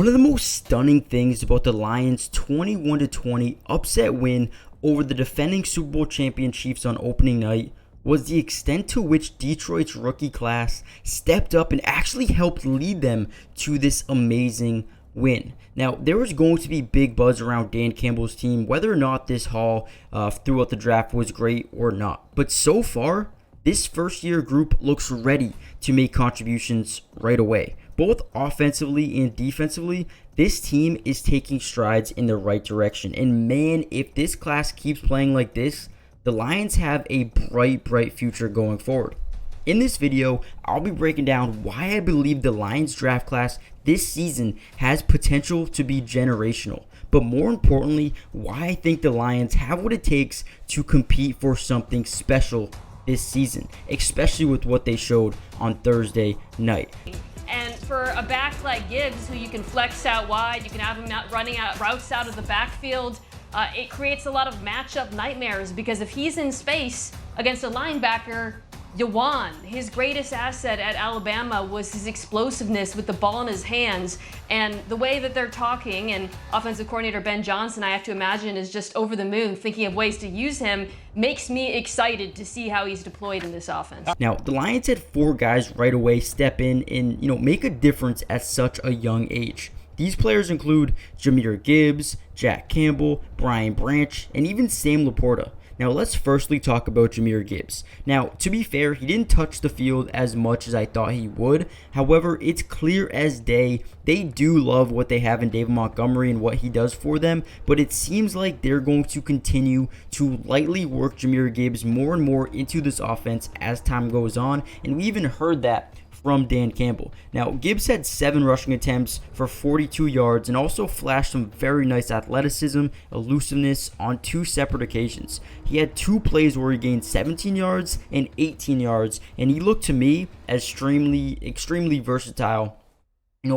One of the most stunning things about the Lions' 21-20 upset win over the defending Super Bowl champion Chiefs on opening night was the extent to which Detroit's rookie class stepped up and actually helped lead them to this amazing win. Now, there was going to be big buzz around Dan Campbell's team, whether or not this haul throughout the draft was great or not. But so far, this first-year group looks ready to make contributions right away. Both offensively and defensively, this team is taking strides in the right direction. And man, if this class keeps playing like this, the Lions have a bright future going forward. In this video, I'll be breaking down why I believe the Lions draft class this season has potential to be generational. But more importantly, why I think the Lions have what it takes to compete for something special this season, especially with what they showed on Thursday night. And for a back like Gibbs, who you can flex out wide, you can have him out running out routes out of the backfield, it creates a lot of matchup nightmares because if he's in space against a linebacker, you won. His greatest asset at Alabama was his explosiveness with the ball in his hands, and the way that they're talking, and offensive coordinator Ben Johnson, I have to imagine, is just over the moon thinking of ways to use him, makes me excited to see how he's deployed in this offense. Now, the Lions had 4 guys right away step in and, make a difference at such a young age. These players include Jahmyr Gibbs, Jack Campbell, Brian Branch, and even Sam Laporta. Now, let's firstly talk about Jahmyr Gibbs. Now, to be fair, he didn't touch the field as much as I thought he would. However, it's clear as day they do love what they have in David Montgomery and what he does for them, but it seems like they're going to continue to lightly work Jahmyr Gibbs more and more into this offense as time goes on, and we even heard that from Dan Campbell. Now, Gibbs had 7 rushing attempts for 42 yards and also flashed some very nice athleticism, elusiveness on 2 separate occasions. He had 2 plays where he gained 17 yards and 18 yards, and he looked to me as extremely versatile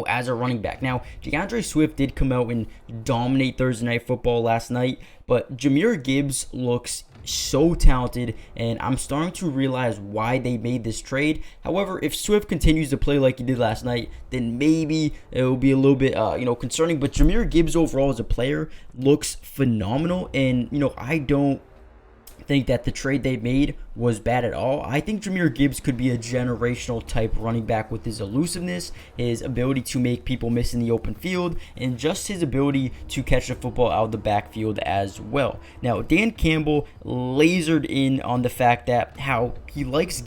as a running back. Now, DeAndre Swift did come out and dominate Thursday Night Football last night, but Jahmyr Gibbs looks so talented, and I'm starting to realize why they made this trade. However, if Swift continues to play like he did last night, then maybe it will be a little bit concerning. But Jahmyr Gibbs overall as a player looks phenomenal, and I don't think that the trade they made was bad at all. I think Jahmyr Gibbs could be a generational type running back with his elusiveness, his ability to make people miss in the open field, and just his ability to catch the football out of the backfield as well. Now, Dan Campbell lasered in on the fact that he likes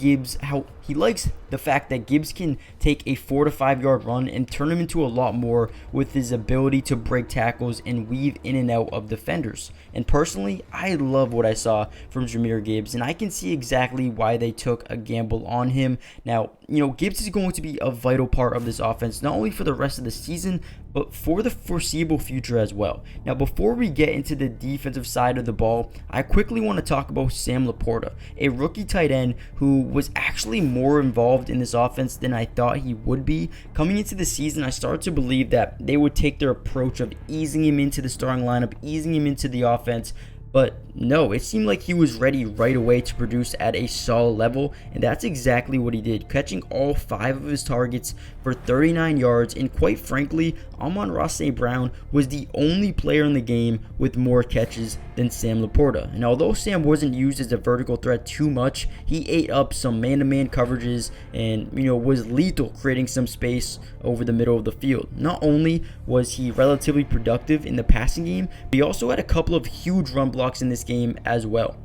the fact that Gibbs can take a 4 to 5 yard run and turn him into a lot more with his ability to break tackles and weave in and out of defenders. And personally, I love what I saw from Jahmyr Gibbs, and I can see exactly why they took a gamble on him. Now, Gibbs is going to be a vital part of this offense, not only for the rest of the season, but for the foreseeable future as well. Now, before we get into the defensive side of the ball, I quickly want to talk about Sam Laporta, a rookie tight end who was actually more involved in this offense than I thought he would be. Coming into the season, I started to believe that they would take their approach of easing him into the starting lineup, easing him into the offense. But no, it seemed like he was ready right away to produce at a solid level, and that's exactly what he did, catching all 5 of his targets for 39 yards, and quite frankly, Amon-Ra St. Brown was the only player in the game with more catches than Sam Laporta. And although Sam wasn't used as a vertical threat too much, he ate up some man-to-man coverages and was lethal, creating some space over the middle of the field. Not only was he relatively productive in the passing game, but he also had a couple of huge run blocks in this game as well.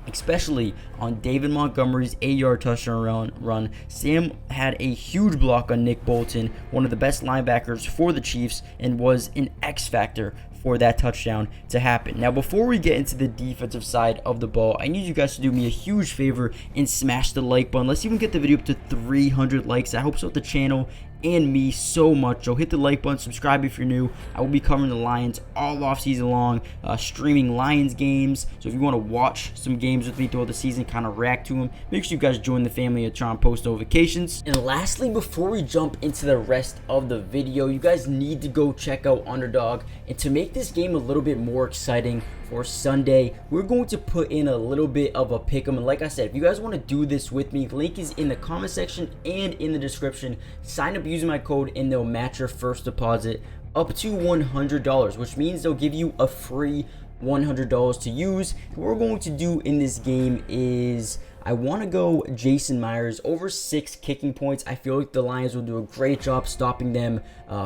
Especially on David Montgomery's 8-yard touchdown run, Sam had a huge block on Nick Bolton, one of the best linebackers for the Chiefs, and was an X factor for that touchdown to happen. Now, before we get into the defensive side of the ball, I need you guys to do me a huge favor and smash the like button. Let's even get the video up to 300 likes. That helps out the channel and me so much. So hit the like button, subscribe if you're new. I will be covering the Lions all off season long, streaming Lions games. So if you want to watch some games with me throughout the season, kind of react to them, make sure you guys join the family and try and post notifications. And lastly, before we jump into the rest of the video, you guys need to go check out Underdog. And to make this game a little bit more exciting for Sunday. We're going to put in a little bit of a pick'em, and like I said, if you guys want to do this with me, link is in the comment section and in the description. Sign up using my code and they'll match your first deposit up to $100, which means they'll give you a free $100 to use. What we're going to do in this game is I want to go Jason Myers over 6 kicking points. I feel like the Lions will do a great job stopping them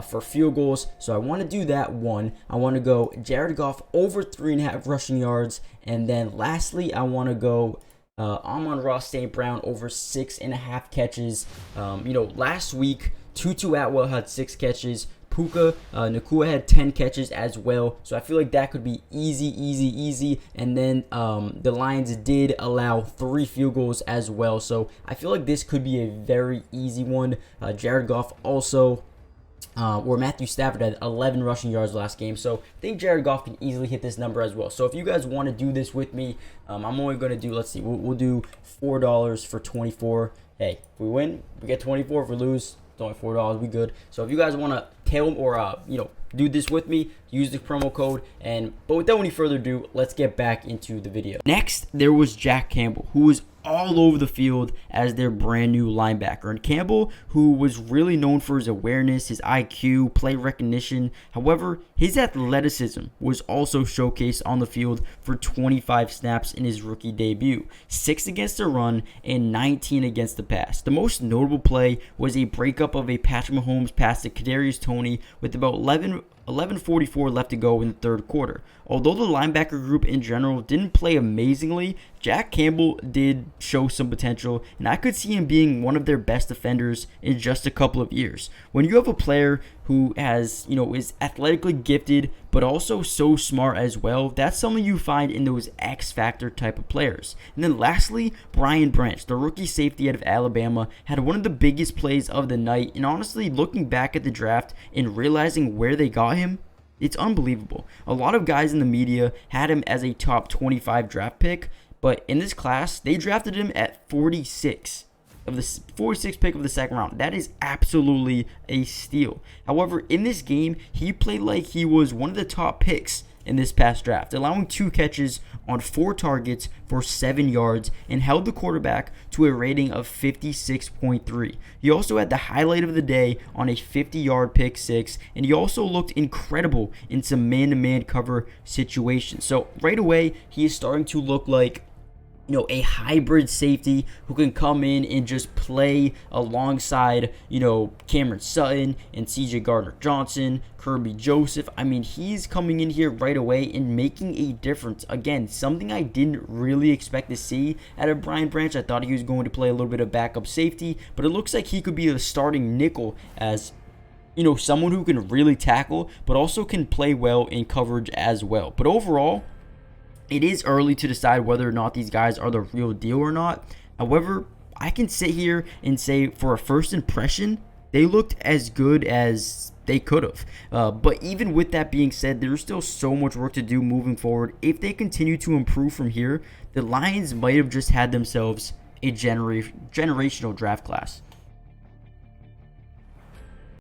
for field goals, so I want to do that one. I want to go Jared Goff over 3.5 rushing yards, and then lastly I want to go Amon-Ra St. Brown over 6.5 catches. Last week Tutu Atwell had 6 catches. Puka Nacua had 10 catches as well, so I feel like that could be easy. And then the Lions did allow 3 field goals as well, so I feel like this could be a very easy one. Jared Goff also, or Matthew Stafford had 11 rushing yards last game, so I think Jared Goff can easily hit this number as well. So if you guys want to do this with me, I'm only going to do, let's see, we'll do $4 for 24. Hey, if we win, we get 24. If we lose, it's only $4. We good. So if you guys want to tail or do this with me, use the promo code. But without any further ado, let's get back into the video. Next, there was Jack Campbell, who was all over the field as their brand new linebacker. And Campbell, who was really known for his awareness, his IQ, play recognition. However, his athleticism was also showcased on the field for 25 snaps in his rookie debut, 6 against the run and 19 against the pass. The most notable play was a breakup of a Patrick Mahomes pass to Kadarius Toney with about 11:44 left to go in the third quarter. Although the linebacker group in general didn't play amazingly, Jack Campbell did show some potential, and I could see him being one of their best defenders in just a couple of years. When you have a player who has, is athletically gifted, but also so smart as well, that's something you find in those X Factor type of players. And then lastly, Brian Branch, the rookie safety out of Alabama, had one of the biggest plays of the night, and honestly, looking back at the draft and realizing where they got him, it's unbelievable. A lot of guys in the media had him as a top 25 draft pick, but in this class, they drafted him at 46 pick of the second round. That is absolutely a steal. However, in this game, he played like he was one of the top picks in this past draft, allowing 2 catches on 4 targets for 7 yards and held the quarterback to a rating of 56.3. He also had the highlight of the day on a 50-yard pick 6, and he also looked incredible in some man-to-man cover situations. So right away, he is starting to look like a hybrid safety who can come in and just play alongside, Cameron Sutton and CJ Gardner-Johnson, Kirby Joseph. I mean, he's coming in here right away and making a difference. Again, something I didn't really expect to see out of Brian Branch. I thought he was going to play a little bit of backup safety, but it looks like he could be the starting nickel as someone who can really tackle, but also can play well in coverage as well. But overall, it is early to decide whether or not these guys are the real deal or not. However, I can sit here and say for a first impression, they looked as good as they could have. But even with that being said, there's still so much work to do moving forward. If they continue to improve from here, the Lions might have just had themselves a generational draft class.